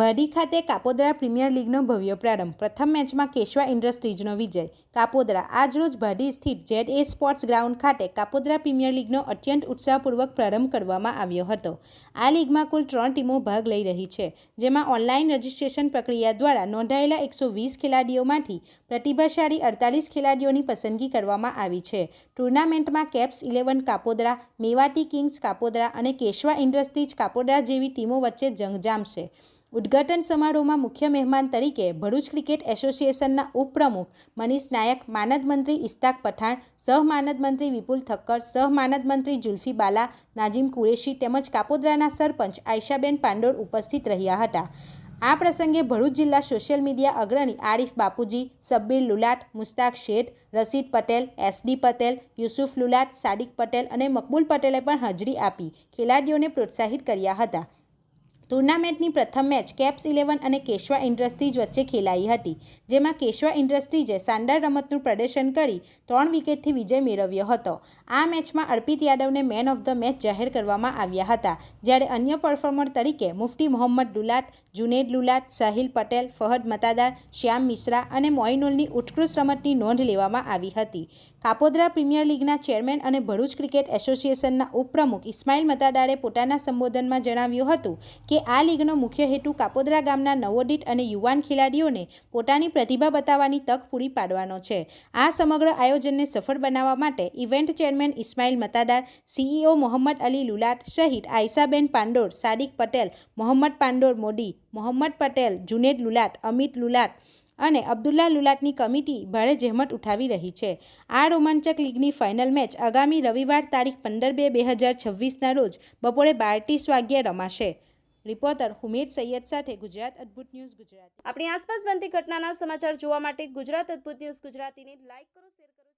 ભાડી ખાતે કાપોદ્રા પ્રીમિયર લીગનો ભવ્ય પ્રારંભ। પ્રથમ મેચમાં કેશવા ઇન્ડસ્ટ્રીઝનો વિજય। કાપોદ્રા આજરોજ ભાડી સ્થિત ZA સ્પોર્ટ્સ ગ્રાઉન્ડ ખાતે કાપોદ્રા પ્રીમિયર લીગનો અત્યંત ઉત્સાહપૂર્વક પ્રારંભ કરવામાં આવ્યો હતો। આ લીગમાં કુલ 3 ટીમો ભાગ લઈ રહી છે, જેમાં ઓનલાઈન રજીસ્ટ્રેશન પ્રક્રિયા દ્વારા નોંધાયેલા 120 ખેલાડીઓમાંથી પ્રતિભાશાળી 48 ખેલાડીઓની પસંદગી કરવામાં આવી છે। ટુર્નામેન્ટમાં કેપ્સ 11 કાપોદ્રા, મેવાતી કિંગ્સ કાપોદ્રા અને કેશવા ઇન્ડસ્ટ્રીઝ કાપોદ્રા જેવી ટીમો વચ્ચે જંગ જામશે। ઉદ્ઘાટન સમારોહમાં મુખ્ય મહેમાન તરીકે ભરૂચ ક્રિકેટ એસોસિએશનના ઉપપ્રમુખ મનીષ નાયક, માનદ મંત્રી ઇશ્તાક પઠાણ, સહમાનદ મંત્રી વિપુલ ઠક્કર, સહમાનદ મંત્રી જુલ્ફી બાલા, નાજીમ કુરેશી તેમજ કાપોદ્રાના સરપંચ આયશાબેન પાંડોર ઉપસ્થિત રહ્યા હતા। આ પ્રસંગે ભરૂચ જિલ્લા સોશિયલ મીડિયા અગ્રણી આરીફ બાપુજી, સબ્બીર લુલાટ, મુસ્તાક શેઠ, રશીદ પટેલ, SD પટેલ, યુસુફ લુલાટ, સાદિક પટેલ અને મકબૂલ પટેલે પણ હાજરી આપી ખેલાડીઓને પ્રોત્સાહિત કર્યા હતા। ટુર્નામેન્ટની પ્રથમ મેચ કેપ્સ 11 અને કેશવા ઇન્ડસ્ટ્રીઝ વચ્ચે ખેલાઈ હતી, જેમાં કેશવા ઇન્ડસ્ટ્રીઝે શાનદાર રમતનું પ્રદર્શન કરી 3 વિકેટથી વિજય મેળવ્યો હતો। આ મેચમાં અર્પિત યાદવને મેન ઓફ ધ મેચ જાહેર કરવામાં આવ્યા હતા, જ્યારે અન્ય પરફોર્મર તરીકે મુફ્તી મોહમ્મદ લુલાટ, જુનેદ લુલાટ, સાહિલ પટેલ, ફહદ મતાદાર, શ્યામ મિશ્રા અને મોઇનુલની ઉત્કૃષ્ટ રમતની નોંધ લેવામાં આવી હતી। કાપોદ્રા પ્રીમિયર લીગના ચેરમેન અને ભરૂચ ક્રિકેટ એસોસિએશનના ઉપપ્રમુખ ઇસ્માઇલ મતાદારે પોતાના સંબોધનમાં જણાવ્યું હતું કે આ લીગનો મુખ્ય હેતુ કાપોદ્રા ગામના નવોદિત અને યુવાન ખેલાડીઓને પોતાની પ્રતિભા બતાવવાની તક પૂરી પાડવાનો છે। આ સમગ્ર આયોજનને સફળ બનાવવા માટે event chairman Ismail Matadar, CEO Mohammed Ali Lulat સહિત આયશાબેન પાંડોર, સાદિક પટેલ, મોહમ્મદ પાંડોર મોદી, મોહમ્મદ પટેલ, જુનેદ લુલાટ, અમિત લુલાટ અને અબ્દુલ્લા લુલાટની કમિટી ભારે જહેમત ઉઠાવી રહી છે। આ રોમાંચક લીગની ફાઇનલ મેચ આગામી રવિવાર તારીખ 15/2/2026ના રોજ બપોરે 12:30 વાગ્યે રમાશે। રિપોર્ટર હુમેદ સૈયદ સાથે ગુજરાત અદ્ભુત ન્યૂઝ ગુજરાતી। આપણી આસપાસ બનતી ઘટનાના સમાચાર જોવા માટે ગુજરાત અદ્ભુત ન્યૂઝ ગુજરાતીને લાઈક કરો, શેર કરો।